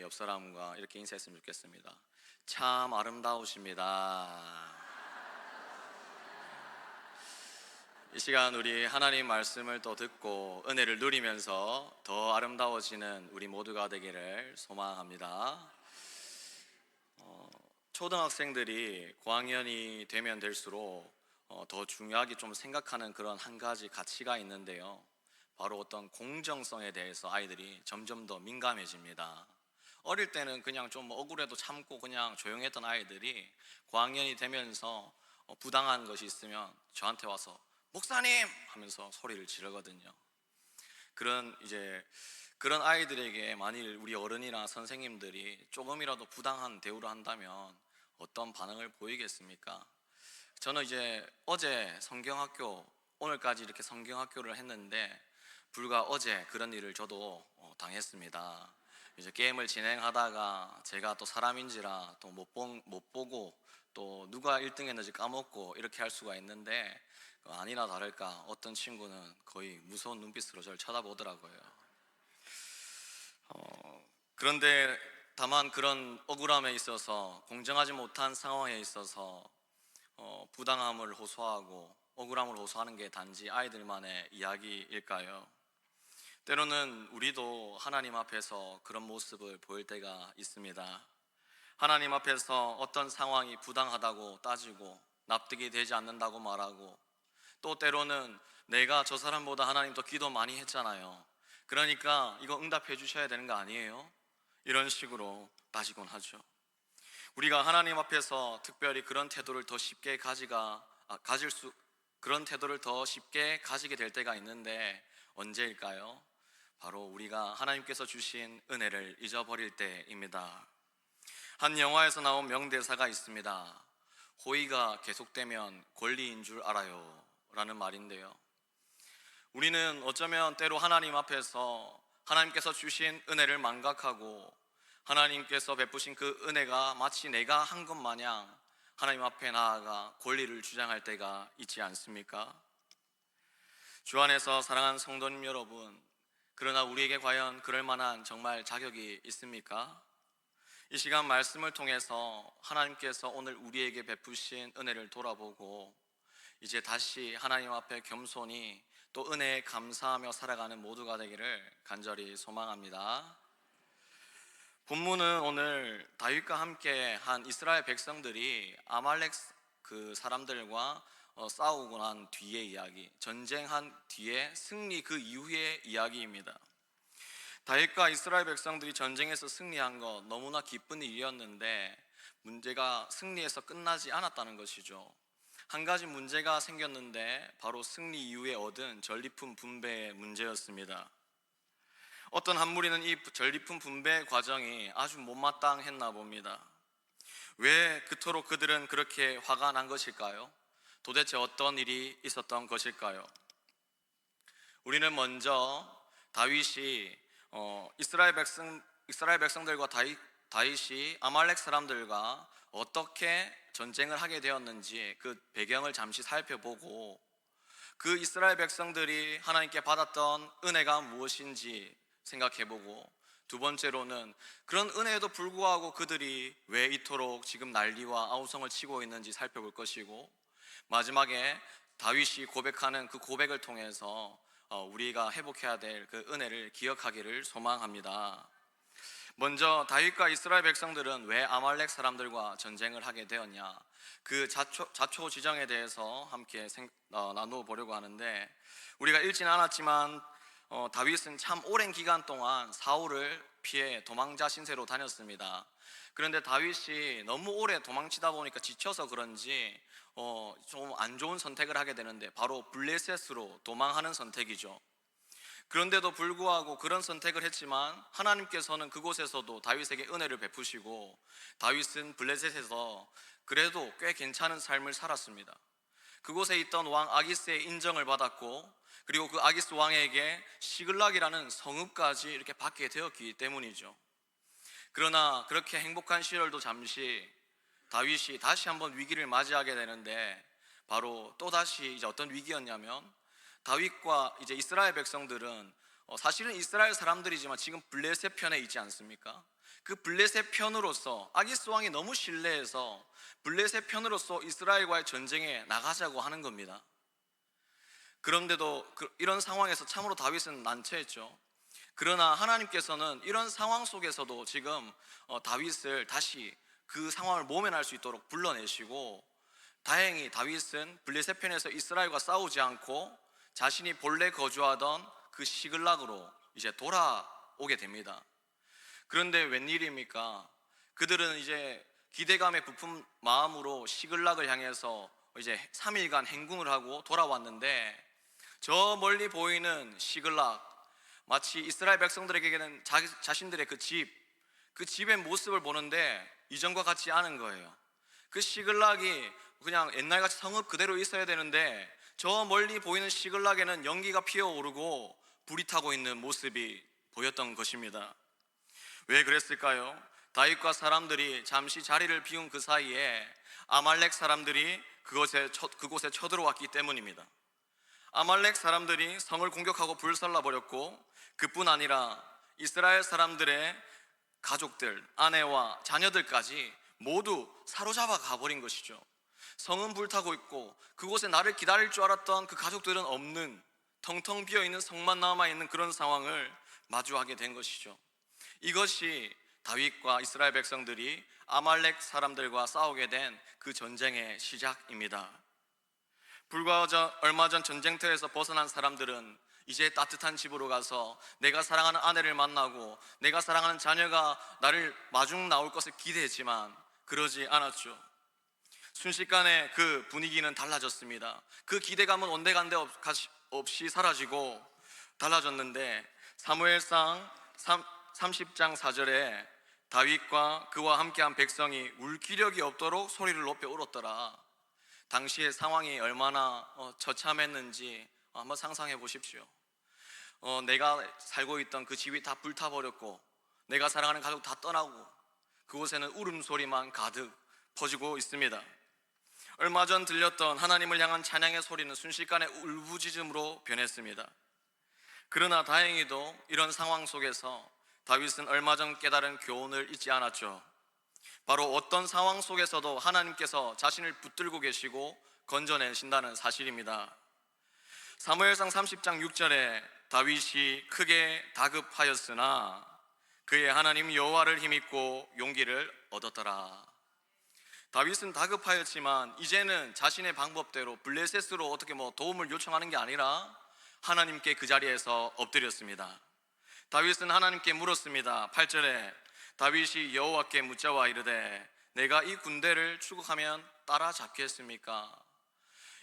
옆 사람과 이렇게 인사했으면 좋겠습니다. 참 아름다우십니다. 이 시간 우리 하나님 말씀을 또 듣고 은혜를 누리면서 더 아름다워지는 우리 모두가 되기를 소망합니다. 초등학생들이 고학년이 되면 될수록 더 중요하게 좀 생각하는 그런 한 가지 가치가 있는데요. 바로 어떤 공정성에 대해서 아이들이 점점 더 민감해집니다. 어릴 때는 그냥 좀 억울해도 참고 그냥 조용했던 아이들이 고학년이 되면서 부당한 것이 있으면 저한테 와서 목사님 하면서 소리를 지르거든요. 그런 아이들에게 만일 우리 어른이나 선생님들이 조금이라도 부당한 대우를 한다면 어떤 반응을 보이겠습니까? 저는 이제 어제 성경학교, 오늘까지 이렇게 성경학교를 했는데 불과 어제 그런 일을 저도 당했습니다. 이제 게임을 진행하다가 제가 또 사람인지라 또 못 보고 또 누가 1등 했는지 까먹고 이렇게 할 수가 있는데 아니나 다를까 어떤 친구는 거의 무서운 눈빛으로 저를 쳐다보더라고요. 그런데 다만 그런 억울함에 있어서, 공정하지 못한 상황에 있어서 부당함을 호소하고 억울함을 호소하는 게 단지 아이들만의 이야기일까요? 때로는 우리도 하나님 앞에서 그런 모습을 보일 때가 있습니다. 하나님 앞에서 어떤 상황이 부당하다고 따지고 납득이 되지 않는다고 말하고, 또 때로는 내가 저 사람보다 하나님 더 기도 많이 했잖아요, 그러니까 이거 응답해 주셔야 되는 거 아니에요? 이런 식으로 따지곤 하죠. 우리가 하나님 앞에서 특별히 그런 태도를 더 쉽게 그런 태도를 더 쉽게 가지게 될 때가 있는데 언제일까요? 바로 우리가 하나님께서 주신 은혜를 잊어버릴 때입니다. 한 영화에서 나온 명대사가 있습니다. 호의가 계속되면 권리인 줄 알아요 라는 말인데요, 우리는 어쩌면 때로 하나님 앞에서 하나님께서 주신 은혜를 망각하고 하나님께서 베푸신 그 은혜가 마치 내가 한 것 마냥 하나님 앞에 나아가 권리를 주장할 때가 있지 않습니까? 주 안에서 사랑하는 성도님 여러분, 그러나 우리에게 과연 그럴 만한 정말 자격이 있습니까? 이 시간 말씀을 통해서 하나님께서 오늘 우리에게 베푸신 은혜를 돌아보고 이제 다시 하나님 앞에 겸손히 또 은혜에 감사하며 살아가는 모두가 되기를 간절히 소망합니다. 본문은 오늘 다윗과 함께 한 이스라엘 백성들이 아말렉 그 사람들과 싸우고 난 뒤의 이야기, 전쟁한 뒤에 승리 그 이후의 이야기입니다. 다윗과 이스라엘 백성들이 전쟁에서 승리한 것 너무나 기쁜 일이었는데 문제가 승리에서 끝나지 않았다는 것이죠. 한 가지 문제가 생겼는데 바로 승리 이후에 얻은 전리품 분배의 문제였습니다. 어떤 한 무리는 이 전리품 분배 과정이 아주 못마땅했나 봅니다. 왜 그토록 그들은 그렇게 화가 난 것일까요? 도대체 어떤 일이 있었던 것일까요? 우리는 먼저 다윗이 이스라엘 백성들과 다윗이 아말렉 사람들과 어떻게 전쟁을 하게 되었는지 그 배경을 잠시 살펴보고, 그 이스라엘 백성들이 하나님께 받았던 은혜가 무엇인지 생각해보고, 두 번째로는 그런 은혜에도 불구하고 그들이 왜 이토록 지금 난리와 아우성을 치고 있는지 살펴볼 것이고, 마지막에 다윗이 고백하는 그 고백을 통해서 우리가 회복해야 될 그 은혜를 기억하기를 소망합니다. 먼저 다윗과 이스라엘 백성들은 왜 아말렉 사람들과 전쟁을 하게 되었냐, 그 자초지정에 대해서 함께 나누어 보려고 하는데, 우리가 읽지는 않았지만 다윗은 참 오랜 기간 동안 사울을 피해 도망자 신세로 다녔습니다. 그런데 다윗이 너무 오래 도망치다 보니까 지쳐서 그런지 좀 안 좋은 선택을 하게 되는데 바로 블레셋으로 도망하는 선택이죠. 그런데도 불구하고 그런 선택을 했지만 하나님께서는 그곳에서도 다윗에게 은혜를 베푸시고 다윗은 블레셋에서 그래도 꽤 괜찮은 삶을 살았습니다. 그곳에 있던 왕 아기스의 인정을 받았고, 그리고 그 아기스 왕에게 시글락이라는 성읍까지 이렇게 받게 되었기 때문이죠. 그러나 그렇게 행복한 시절도 잠시 다윗이 다시 한번 위기를 맞이하게 되는데, 바로 또다시 이제 어떤 위기였냐면, 다윗과 이제 이스라엘 백성들은 사실은 이스라엘 사람들이지만 지금 블레셋 편에 있지 않습니까? 그 블레셋 편으로서 아기스 왕이 너무 신뢰해서 블레셋 편으로서 이스라엘과의 전쟁에 나가자고 하는 겁니다. 그런데도 이런 상황에서 참으로 다윗은 난처했죠. 그러나 하나님께서는 이런 상황 속에서도 지금 다윗을 다시 그 상황을 모면할 수 있도록 불러내시고, 다행히 다윗은 블레셋 편에서 이스라엘과 싸우지 않고 자신이 본래 거주하던 그 시글락으로 이제 돌아오게 됩니다. 그런데 웬일입니까? 그들은 이제 기대감에 부푼 마음으로 시글락을 향해서 이제 3일간 행군을 하고 돌아왔는데, 저 멀리 보이는 시글락, 마치 이스라엘 백성들에게는 자신들의 그 집의 모습을 보는데 이전과 같지 않은 거예요. 그 시글락이 그냥 옛날같이 성읍 그대로 있어야 되는데, 저 멀리 보이는 시글락에는 연기가 피어오르고 불이 타고 있는 모습이 보였던 것입니다. 왜 그랬을까요? 다윗과 사람들이 잠시 자리를 비운 그 사이에 아말렉 사람들이 그곳에 쳐들어왔기 때문입니다. 아말렉 사람들이 성을 공격하고 불살라버렸고, 그뿐 아니라 이스라엘 사람들의 가족들, 아내와 자녀들까지 모두 사로잡아 가버린 것이죠. 성은 불타고 있고 그곳에 나를 기다릴 줄 알았던 그 가족들은 없는, 텅텅 비어있는 성만 남아있는 그런 상황을 마주하게 된 것이죠. 이것이 다윗과 이스라엘 백성들이 아말렉 사람들과 싸우게 된 그 전쟁의 시작입니다. 얼마 전 전쟁터에서 벗어난 사람들은 이제 따뜻한 집으로 가서 내가 사랑하는 아내를 만나고 내가 사랑하는 자녀가 나를 마중 나올 것을 기대했지만 그러지 않았죠. 순식간에 그 분위기는 달라졌습니다. 그 기대감은 온데간데 없이 사라지고 달라졌는데, 사무엘상 30장 4절에 다윗과 그와 함께한 백성이 울 기력이 없도록 소리를 높여 울었더라. 당시의 상황이 얼마나 처참했는지 한번 상상해 보십시오. 내가 살고 있던 그 집이 다 불타버렸고 내가 사랑하는 가족 다 떠나고 그곳에는 울음소리만 가득 퍼지고 있습니다. 얼마 전 들렸던 하나님을 향한 찬양의 소리는 순식간에 울부짖음으로 변했습니다. 그러나 다행히도 이런 상황 속에서 다윗은 얼마 전 깨달은 교훈을 잊지 않았죠. 바로 어떤 상황 속에서도 하나님께서 자신을 붙들고 계시고 건져내신다는 사실입니다. 사무엘상 30장 6절에 다윗이 크게 다급하였으나 그의 하나님 여호와를 힘입고 용기를 얻었더라. 다윗은 다급하였지만 이제는 자신의 방법대로 블레셋으로 어떻게 도움을 요청하는 게 아니라 하나님께 그 자리에서 엎드렸습니다. 다윗은 하나님께 물었습니다. 8절에 다윗이 여호와께 묻자와 이르되 내가 이 군대를 추격하면 따라잡겠습니까?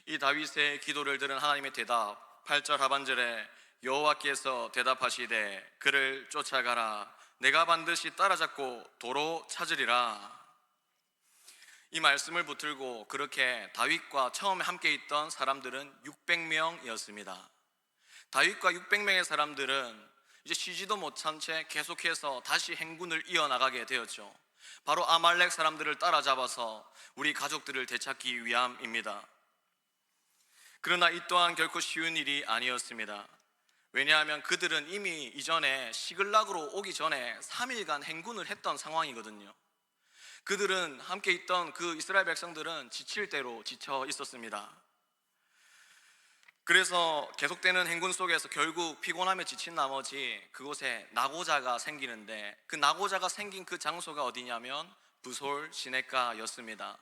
이 다윗의 기도를 들은 하나님의 대답, 8절 하반절에 여호와께서 대답하시되 그를 쫓아가라, 내가 반드시 따라잡고 도로 찾으리라. 이 말씀을 붙들고 그렇게 다윗과 처음에 함께 있던 사람들은 600명이었습니다. 다윗과 600명의 사람들은 이제 쉬지도 못한 채 계속해서 다시 행군을 이어나가게 되었죠. 바로 아말렉 사람들을 따라잡아서 우리 가족들을 되찾기 위함입니다. 그러나 이 또한 결코 쉬운 일이 아니었습니다. 왜냐하면 그들은 이미 이전에 시글락으로 오기 전에 3일간 행군을 했던 상황이거든요. 그들은 함께 있던 그 이스라엘 백성들은 지칠 대로 지쳐 있었습니다. 그래서 계속되는 행군 속에서 결국 피곤함에 지친 나머지 그곳에 낙오자가 생기는데, 그 낙오자가 생긴 그 장소가 어디냐면 부솔 시내가였습니다.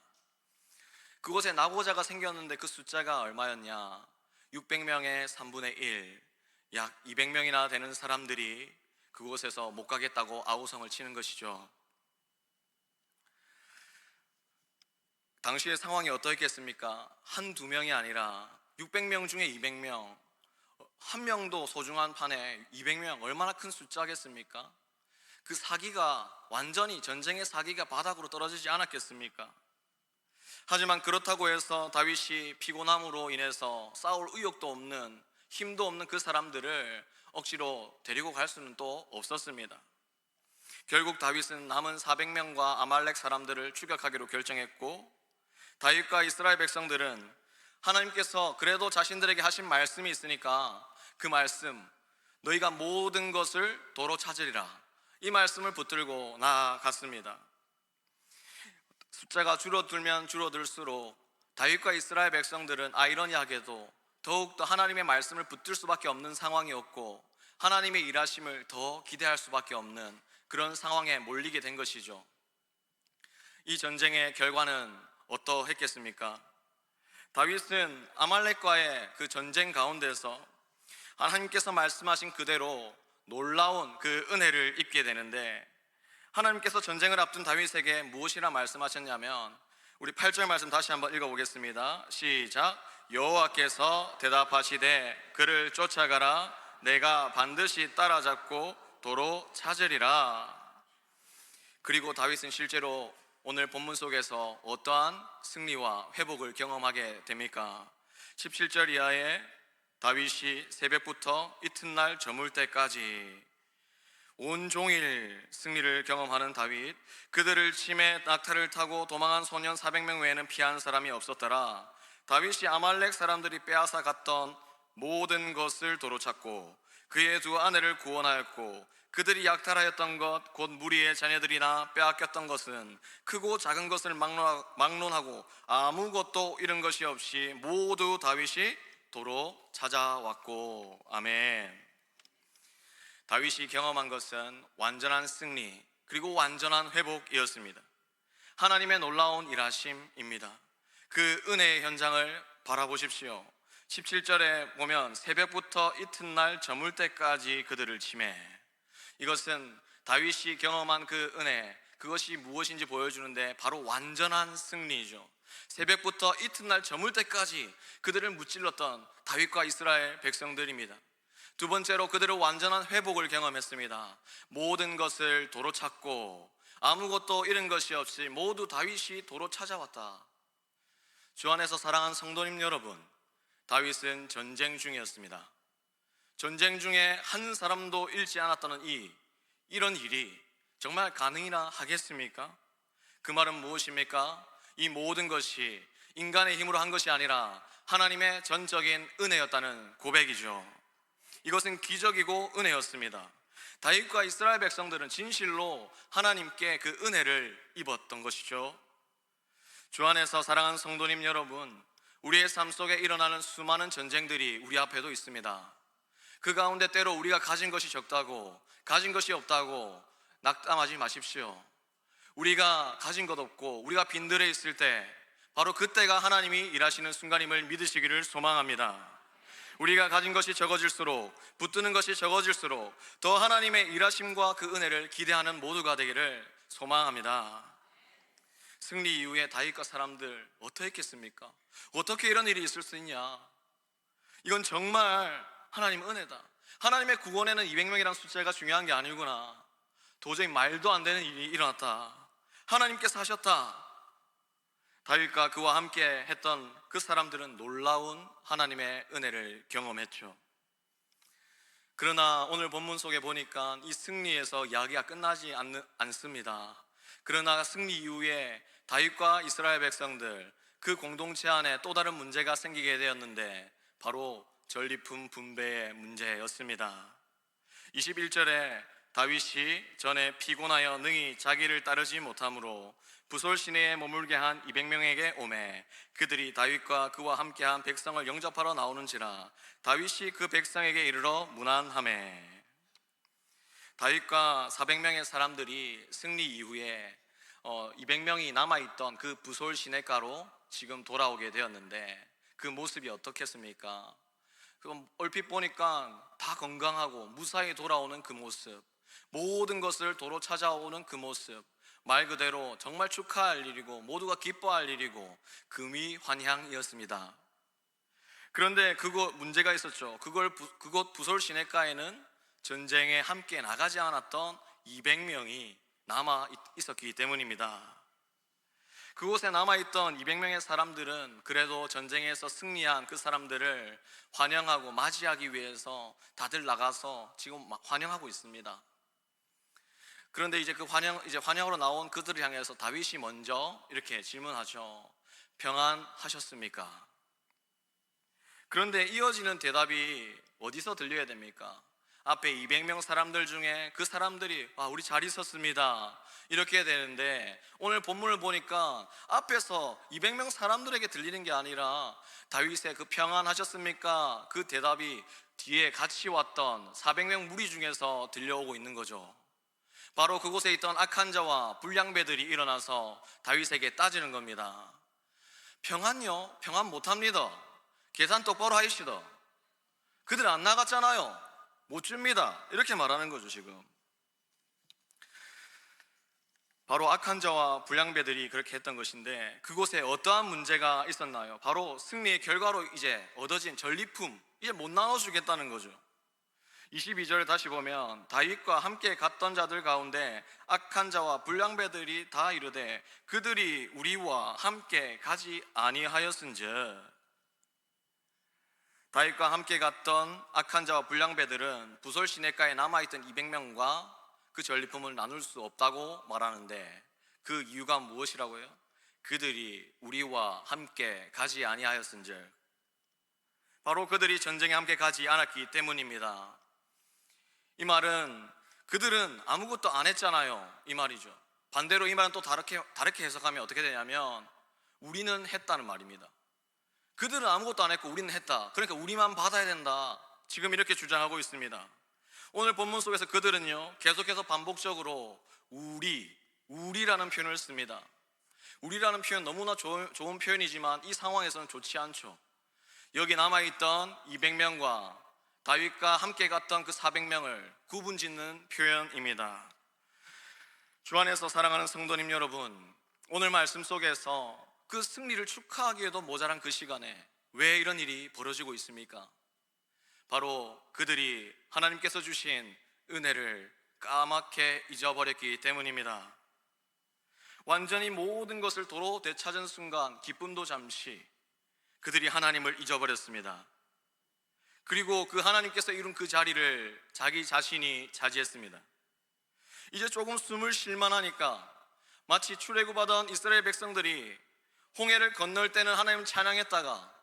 그곳에 낙오자가 생겼는데 그 숫자가 얼마였냐? 600명의 3분의 1, 약 200명이나 되는 사람들이 그곳에서 못 가겠다고 아우성을 치는 것이죠. 당시의 상황이 어떠했겠습니까? 한두 명이 아니라 600명 중에 200명, 한 명도 소중한 판에 200명, 얼마나 큰 숫자겠습니까? 그 사기가 완전히, 전쟁의 사기가 바닥으로 떨어지지 않았겠습니까? 하지만 그렇다고 해서 다윗이 피곤함으로 인해서 싸울 의욕도 없는, 힘도 없는 그 사람들을 억지로 데리고 갈 수는 또 없었습니다. 결국 다윗은 남은 400명과 아말렉 사람들을 추격하기로 결정했고, 다윗과 이스라엘 백성들은 하나님께서 그래도 자신들에게 하신 말씀이 있으니까 그 말씀, 너희가 모든 것을 도로 찾으리라, 이 말씀을 붙들고 나아갔습니다. 숫자가 줄어들면 줄어들수록 다윗과 이스라엘 백성들은 아이러니하게도 더욱더 하나님의 말씀을 붙들 수밖에 없는 상황이었고, 하나님의 일하심을 더 기대할 수밖에 없는 그런 상황에 몰리게 된 것이죠. 이 전쟁의 결과는 어떠했겠습니까? 다윗은 아말렉과의 그 전쟁 가운데서 하나님께서 말씀하신 그대로 놀라운 그 은혜를 입게 되는데, 하나님께서 전쟁을 앞둔 다윗에게 무엇이라 말씀하셨냐면, 우리 8절 말씀 다시 한번 읽어보겠습니다. 시작. 여호와께서 대답하시되 그를 쫓아가라, 내가 반드시 따라잡고 도로 찾으리라. 그리고 다윗은 실제로 오늘 본문 속에서 어떠한 승리와 회복을 경험하게 됩니까? 17절 이하에 다윗이 새벽부터 이튿날 저물 때까지 온종일 승리를 경험하는 다윗, 그들을 침에 낙타를 타고 도망한 소년 400명 외에는 피한 사람이 없었더라. 다윗이 아말렉 사람들이 빼앗아 갔던 모든 것을 도로 찾고 그의 두 아내를 구원하였고, 그들이 약탈하였던 것 곧 무리의 자녀들이나 빼앗겼던 것은 크고 작은 것을 막론하고 아무것도 잃은 것이 없이 모두 다윗이 도로 찾아왔고. 아멘. 다윗이 경험한 것은 완전한 승리 그리고 완전한 회복이었습니다. 하나님의 놀라운 일하심입니다. 그 은혜의 현장을 바라보십시오. 17절에 보면 새벽부터 이튿날 저물 때까지 그들을 치매, 이것은 다윗이 경험한 그 은혜, 그것이 무엇인지 보여주는데 바로 완전한 승리이죠. 새벽부터 이튿날 저물 때까지 그들을 무찔렀던 다윗과 이스라엘 백성들입니다. 두 번째로 그들은 완전한 회복을 경험했습니다. 모든 것을 도로 찾고 아무것도 잃은 것이 없이 모두 다윗이 도로 찾아왔다. 주 안에서 사랑하는 성도님 여러분, 다윗은 전쟁 중이었습니다. 전쟁 중에 한 사람도 잃지 않았다는 이런 일이 정말 가능이나 하겠습니까? 그 말은 무엇입니까? 이 모든 것이 인간의 힘으로 한 것이 아니라 하나님의 전적인 은혜였다는 고백이죠. 이것은 기적이고 은혜였습니다. 다윗과 이스라엘 백성들은 진실로 하나님께 그 은혜를 입었던 것이죠. 주 안에서 사랑하는 성도님 여러분, 우리의 삶 속에 일어나는 수많은 전쟁들이 우리 앞에도 있습니다. 그 가운데 때로 우리가 가진 것이 적다고, 가진 것이 없다고 낙담하지 마십시오. 우리가 가진 것 없고 우리가 빈들에 있을 때, 바로 그때가 하나님이 일하시는 순간임을 믿으시기를 소망합니다. 우리가 가진 것이 적어질수록, 붙드는 것이 적어질수록 더 하나님의 일하심과 그 은혜를 기대하는 모두가 되기를 소망합니다. 승리 이후에 다윗과 사람들 어떻게 했겠습니까? 어떻게 이런 일이 있을 수 있냐? 이건 정말 하나님 은혜다. 하나님의 구원에는 200명이라는 숫자가 중요한 게 아니구나. 도저히 말도 안 되는 일이 일어났다. 하나님께서 하셨다. 다윗과 그와 함께 했던 그 사람들은 놀라운 하나님의 은혜를 경험했죠. 그러나 오늘 본문 속에 보니까 이 승리에서 이야기가 끝나지 않습니다. 그러나 승리 이후에 다윗과 이스라엘 백성들, 그 공동체 안에 또 다른 문제가 생기게 되었는데 바로 전리품 분배의 문제였습니다. 21절에 다윗이 전에 피곤하여 능히 자기를 따르지 못하므로 부솔 시내에 머물게 한 200명에게 오매 그들이 다윗과 그와 함께한 백성을 영접하러 나오는지라 다윗이 그 백성에게 이르러 문안하매. 다윗과 400명의 사람들이 승리 이후에 200명이 남아있던 그 부솔 시내가로 지금 돌아오게 되었는데, 그 모습이 어떻겠습니까? 그럼 얼핏 보니까 다 건강하고 무사히 돌아오는 그 모습, 모든 것을 도로 찾아오는 그 모습, 말 그대로 정말 축하할 일이고 모두가 기뻐할 일이고 금이환향이었습니다. 그런데 그곳 문제가 있었죠. 그곳 부솔 시내가에는 전쟁에 함께 나가지 않았던 200명이 남아 있었기 때문입니다. 그곳에 남아있던 200명의 사람들은 그래도 전쟁에서 승리한 그 사람들을 환영하고 맞이하기 위해서 다들 나가서 지금 환영하고 있습니다. 그런데 이제 환영으로 나온 그들을 향해서 다윗이 먼저 이렇게 질문하죠. 평안하셨습니까? 그런데 이어지는 대답이 어디서 들려야 됩니까? 앞에 200명 사람들 중에 그 사람들이 우리 잘 있었습니다 이렇게 되는데, 오늘 본문을 보니까 앞에서 200명 사람들에게 들리는 게 아니라 다윗의 그 평안하셨습니까? 그 대답이 뒤에 같이 왔던 400명 무리 중에서 들려오고 있는 거죠. 바로 그곳에 있던 악한 자와 불량배들이 일어나서 다윗에게 따지는 겁니다. 평안요? 평안 못합니다. 계산 똑바로 하시다. 그들 안 나갔잖아요. 못 줍니다. 이렇게 말하는 거죠. 지금 바로 악한 자와 불량배들이 그렇게 했던 것인데, 그곳에 어떠한 문제가 있었나요? 바로 승리의 결과로 이제 얻어진 전리품, 이제 못 나눠주겠다는 거죠. 22절을 다시 보면 다윗과 함께 갔던 자들 가운데 악한 자와 불량배들이 다 이르되 그들이 우리와 함께 가지 아니하였은즉, 다윗과 함께 갔던 악한 자와 불량배들은 부솔 시내가에 남아있던 200명과 그 전리품을 나눌 수 없다고 말하는데, 그 이유가 무엇이라고요? 그들이 우리와 함께 가지 아니하였은즉, 바로 그들이 전쟁에 함께 가지 않았기 때문입니다. 이 말은 그들은 아무것도 안 했잖아요, 이 말이죠. 반대로 이 말은 또 다르게 해석하면 어떻게 되냐면, 우리는 했다는 말입니다. 그들은 아무것도 안 했고 우리는 했다, 그러니까 우리만 받아야 된다, 지금 이렇게 주장하고 있습니다. 오늘 본문 속에서 그들은요, 계속해서 반복적으로 우리라는 표현을 씁니다. 우리라는 표현 너무나 좋은 표현이지만 이 상황에서는 좋지 않죠. 여기 남아있던 200명과 다윗과 함께 갔던 그 400명을 구분짓는 표현입니다. 주 안에서 사랑하는 성도님 여러분, 오늘 말씀 속에서 그 승리를 축하하기에도 모자란 그 시간에 왜 이런 일이 벌어지고 있습니까? 바로 그들이 하나님께서 주신 은혜를 까맣게 잊어버렸기 때문입니다. 완전히 모든 것을 도로 되찾은 순간 기쁨도 잠시, 그들이 하나님을 잊어버렸습니다. 그리고 그 하나님께서 이룬 그 자리를 자기 자신이 차지했습니다. 이제 조금 숨을 쉴 만하니까 마치 출애굽하던 이스라엘 백성들이 홍해를 건널 때는 하나님을 찬양했다가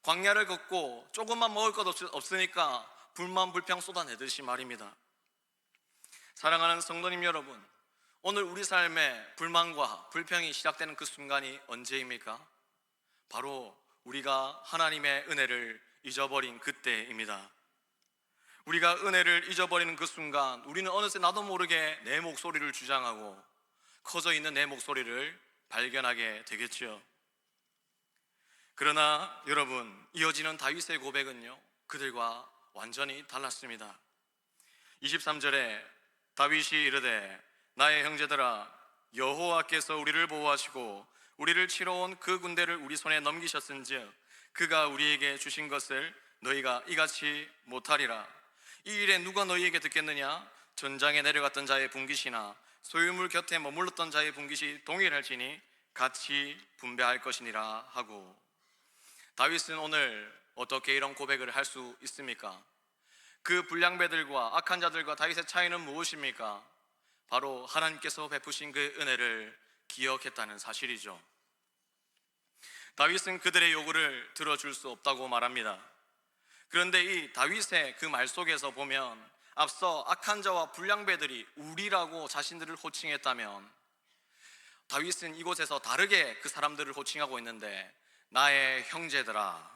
광야를 걷고 조금만 먹을 것 없으니까 불만 불평 쏟아내듯이 말입니다. 사랑하는 성도님 여러분, 오늘 우리 삶에 불만과 불평이 시작되는 그 순간이 언제입니까? 바로 우리가 하나님의 은혜를 잊어버린 그때입니다. 우리가 은혜를 잊어버리는 그 순간, 우리는 어느새 나도 모르게 내 목소리를 주장하고 커져 있는 내 목소리를 발견하게 되겠죠. 그러나 여러분, 이어지는 다윗의 고백은요, 그들과 완전히 달랐습니다. 23절에 다윗이 이르되 나의 형제들아, 여호와께서 우리를 보호하시고 우리를 치러 온 그 군대를 우리 손에 넘기셨은즉 그가 우리에게 주신 것을 너희가 이같이 못하리라. 이 일에 누가 너희에게 듣겠느냐? 전장에 내려갔던 자의 분깃이나 소유물 곁에 머물렀던 자의 분깃이 동일할지니 같이 분배할 것이니라 하고, 다윗은 오늘 어떻게 이런 고백을 할 수 있습니까? 그 불량배들과 악한 자들과 다윗의 차이는 무엇입니까? 바로 하나님께서 베푸신 그 은혜를 기억했다는 사실이죠. 다윗은 그들의 요구를 들어줄 수 없다고 말합니다. 그런데 이 다윗의 그 말 속에서 보면 앞서 악한 자와 불량배들이 우리라고 자신들을 호칭했다면, 다윗은 이곳에서 다르게 그 사람들을 호칭하고 있는데 나의 형제들아,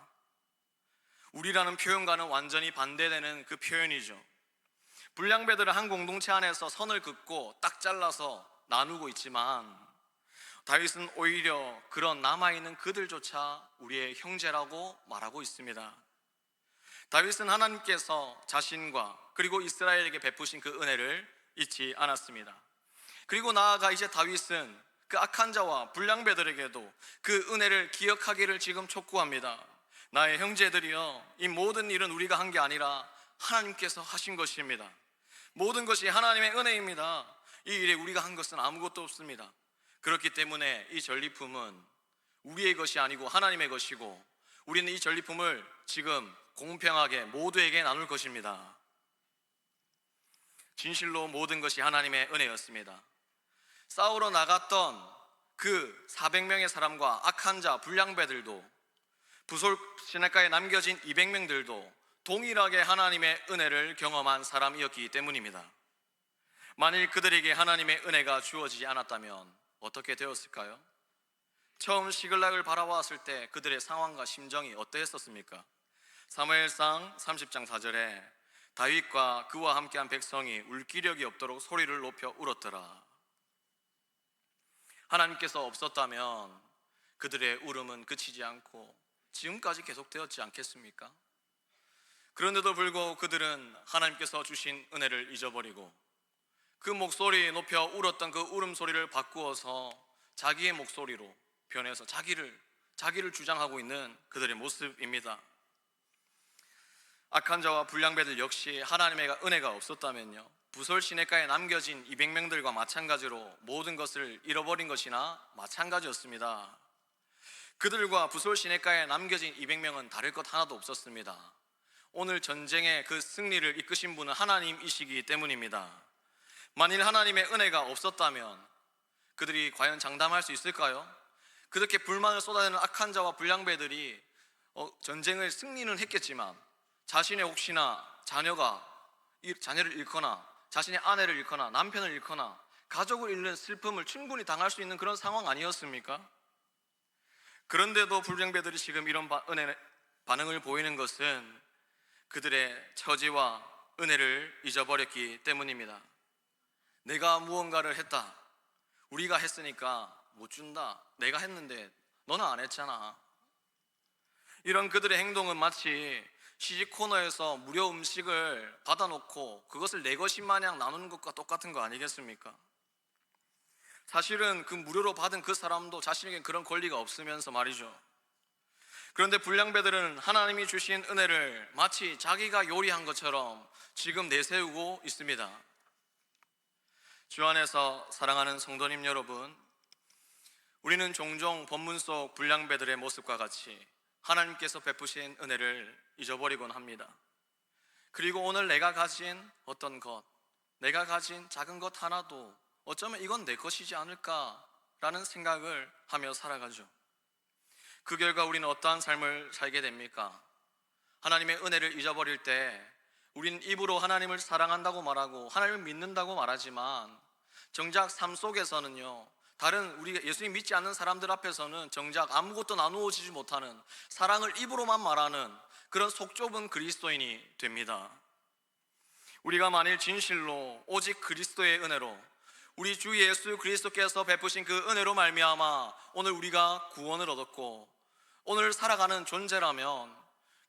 우리라는 표현과는 완전히 반대되는 그 표현이죠. 불량배들은 한 공동체 안에서 선을 긋고 딱 잘라서 나누고 있지만, 다윗은 오히려 그런 남아있는 그들조차 우리의 형제라고 말하고 있습니다. 다윗은 하나님께서 자신과 그리고 이스라엘에게 베푸신 그 은혜를 잊지 않았습니다. 그리고 나아가 이제 다윗은 그 악한 자와 불량배들에게도 그 은혜를 기억하기를 지금 촉구합니다. 나의 형제들이여, 이 모든 일은 우리가 한 게 아니라 하나님께서 하신 것입니다. 모든 것이 하나님의 은혜입니다. 이 일에 우리가 한 것은 아무것도 없습니다. 그렇기 때문에 이 전리품은 우리의 것이 아니고 하나님의 것이고, 우리는 이 전리품을 지금 공평하게 모두에게 나눌 것입니다. 진실로 모든 것이 하나님의 은혜였습니다. 싸우러 나갔던 그 400명의 사람과 악한 자 불량배들도, 부솔 시내가에 남겨진 200명들도 동일하게 하나님의 은혜를 경험한 사람이었기 때문입니다. 만일 그들에게 하나님의 은혜가 주어지지 않았다면 어떻게 되었을까요? 처음 시글락을 바라보았을 때 그들의 상황과 심정이 어떠했었습니까? 사무엘상 30장 4절에 다윗과 그와 함께한 백성이 울 기력이 없도록 소리를 높여 울었더라. 하나님께서 없었다면 그들의 울음은 그치지 않고 지금까지 계속되었지 않겠습니까? 그런데도 불구하고 그들은 하나님께서 주신 은혜를 잊어버리고 그 목소리 높여 울었던 그 울음소리를 바꾸어서 자기의 목소리로 변해서 자기를 주장하고 있는 그들의 모습입니다. 악한 자와 불량배들 역시 하나님의 은혜가 없었다면요, 부솔 시내가에 남겨진 200명들과 마찬가지로 모든 것을 잃어버린 것이나 마찬가지였습니다. 그들과 부솔 시내가에 남겨진 200명은 다를 것 하나도 없었습니다. 오늘 전쟁의 그 승리를 이끄신 분은 하나님이시기 때문입니다. 만일 하나님의 은혜가 없었다면 그들이 과연 장담할 수 있을까요? 그렇게 불만을 쏟아내는 악한 자와 불량배들이 전쟁을 승리는 했겠지만 자신의 혹시나 자녀를 잃거나 자신의 아내를 잃거나 남편을 잃거나 가족을 잃는 슬픔을 충분히 당할 수 있는 그런 상황 아니었습니까? 그런데도 불량배들이 지금 이런 반응을 보이는 것은 그들의 처지와 은혜를 잊어버렸기 때문입니다. 내가 무언가를 했다, 우리가 했으니까 못 준다, 내가 했는데 너는 안 했잖아. 이런 그들의 행동은 마치 시식 코너에서 무료 음식을 받아놓고 그것을 내 것인 마냥 나누는 것과 똑같은 거 아니겠습니까? 사실은 그 무료로 받은 그 사람도 자신에게 그런 권리가 없으면서 말이죠. 그런데 불량배들은 하나님이 주신 은혜를 마치 자기가 요리한 것처럼 지금 내세우고 있습니다. 주 안에서 사랑하는 성도님 여러분, 우리는 종종 본문 속 불량배들의 모습과 같이 하나님께서 베푸신 은혜를 잊어버리곤 합니다. 그리고 오늘 내가 가진 어떤 것, 내가 가진 작은 것 하나도 어쩌면 이건 내 것이지 않을까라는 생각을 하며 살아가죠. 그 결과 우리는 어떠한 삶을 살게 됩니까? 하나님의 은혜를 잊어버릴 때 우리는 입으로 하나님을 사랑한다고 말하고 하나님을 믿는다고 말하지만 정작 삶 속에서는요, 다른 우리가 예수님 믿지 않는 사람들 앞에서는 정작 아무것도 나누어지지 못하는, 사랑을 입으로만 말하는 그런 속 좁은 그리스도인이 됩니다. 우리가 만일 진실로 오직 그리스도의 은혜로, 우리 주 예수 그리스도께서 베푸신 그 은혜로 말미암아 오늘 우리가 구원을 얻었고 오늘 살아가는 존재라면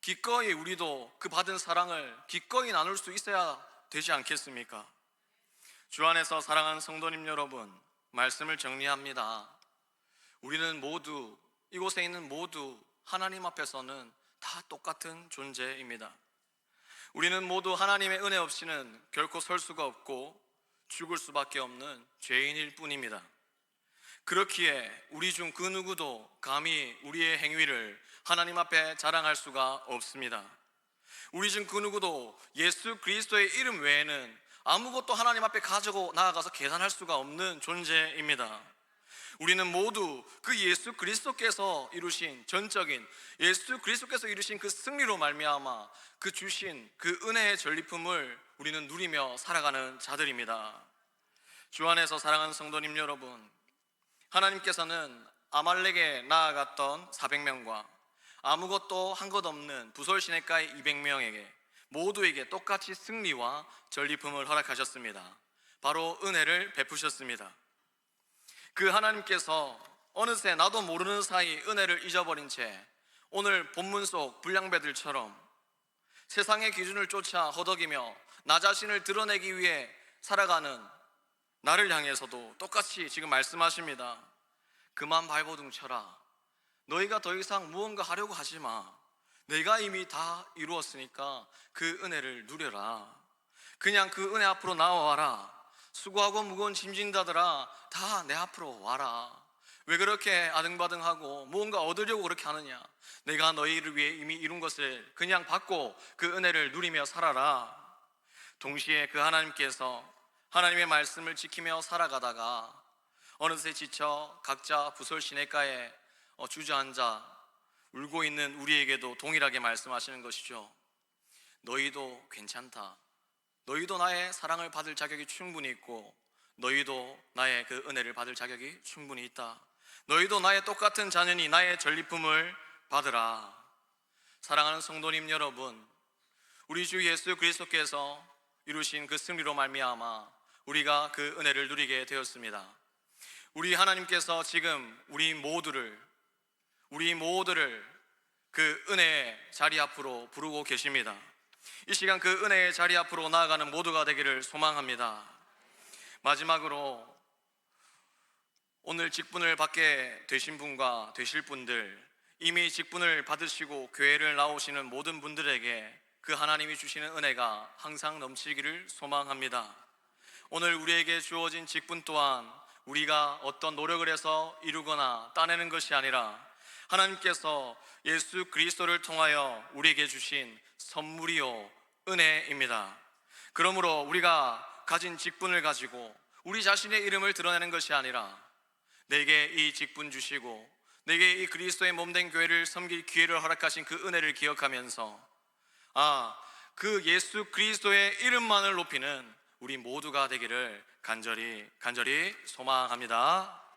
기꺼이 우리도 그 받은 사랑을 기꺼이 나눌 수 있어야 되지 않겠습니까? 주 안에서 사랑하는 성도님 여러분, 말씀을 정리합니다. 우리는 모두, 이곳에 있는 모두 하나님 앞에서는 다 똑같은 존재입니다. 우리는 모두 하나님의 은혜 없이는 결코 설 수가 없고 죽을 수밖에 없는 죄인일 뿐입니다. 그렇기에 우리 중 그 누구도 감히 우리의 행위를 하나님 앞에 자랑할 수가 없습니다. 우리 중 그 누구도 예수 그리스도의 이름 외에는 아무것도 하나님 앞에 가지고 나아가서 계산할 수가 없는 존재입니다. 우리는 모두 그 예수 그리스도께서 이루신 전적인, 예수 그리스도께서 이루신 그 승리로 말미암아 그 주신 그 은혜의 전리품을 우리는 누리며 살아가는 자들입니다. 주 안에서 사랑하는 성도님 여러분, 하나님께서는 아말렉에 나아갔던 400명과 아무것도 한 것 없는 부솔 시내가의 200명에게 모두에게 똑같이 승리와 전리품을 허락하셨습니다. 바로 은혜를 베푸셨습니다. 그 하나님께서 어느새 나도 모르는 사이 은혜를 잊어버린 채 오늘 본문 속 불량배들처럼 세상의 기준을 쫓아 허덕이며 나 자신을 드러내기 위해 살아가는 나를 향해서도 똑같이 지금 말씀하십니다. 그만 발버둥 쳐라. 너희가 더 이상 무언가 하려고 하지 마. 내가 이미 다 이루었으니까 그 은혜를 누려라. 그냥 그 은혜 앞으로 나와라. 수고하고 무거운 짐진 자들아, 다 내 앞으로 와라. 왜 그렇게 아등바등하고 무언가 얻으려고 그렇게 하느냐? 내가 너희를 위해 이미 이룬 것을 그냥 받고 그 은혜를 누리며 살아라. 동시에 그 하나님께서 하나님의 말씀을 지키며 살아가다가 어느새 지쳐 각자 부솔 시내가에 주저앉아 울고 있는 우리에게도 동일하게 말씀하시는 것이죠. 너희도 괜찮다. 너희도 나의 사랑을 받을 자격이 충분히 있고 너희도 나의 그 은혜를 받을 자격이 충분히 있다. 너희도 나의 똑같은 자녀니 나의 전리품을 받으라. 사랑하는 성도님 여러분, 우리 주 예수 그리스도께서 이루신 그 승리로 말미암아 우리가 그 은혜를 누리게 되었습니다. 우리 하나님께서 지금 우리 모두를 그 은혜의 자리 앞으로 부르고 계십니다. 이 시간 그 은혜의 자리 앞으로 나아가는 모두가 되기를 소망합니다. 마지막으로 오늘 직분을 받게 되신 분과 되실 분들, 이미 직분을 받으시고 교회를 나오시는 모든 분들에게 그 하나님이 주시는 은혜가 항상 넘치기를 소망합니다. 오늘 우리에게 주어진 직분 또한 우리가 어떤 노력을 해서 이루거나 따내는 것이 아니라 하나님께서 예수 그리스도를 통하여 우리에게 주신 선물이요 은혜입니다. 그러므로 우리가 가진 직분을 가지고 우리 자신의 이름을 드러내는 것이 아니라 내게 이 직분 주시고 내게 이 그리스도의 몸된 교회를 섬길 기회를 허락하신 그 은혜를 기억하면서 그 예수 그리스도의 이름만을 높이는 우리 모두가 되기를 간절히 소망합니다.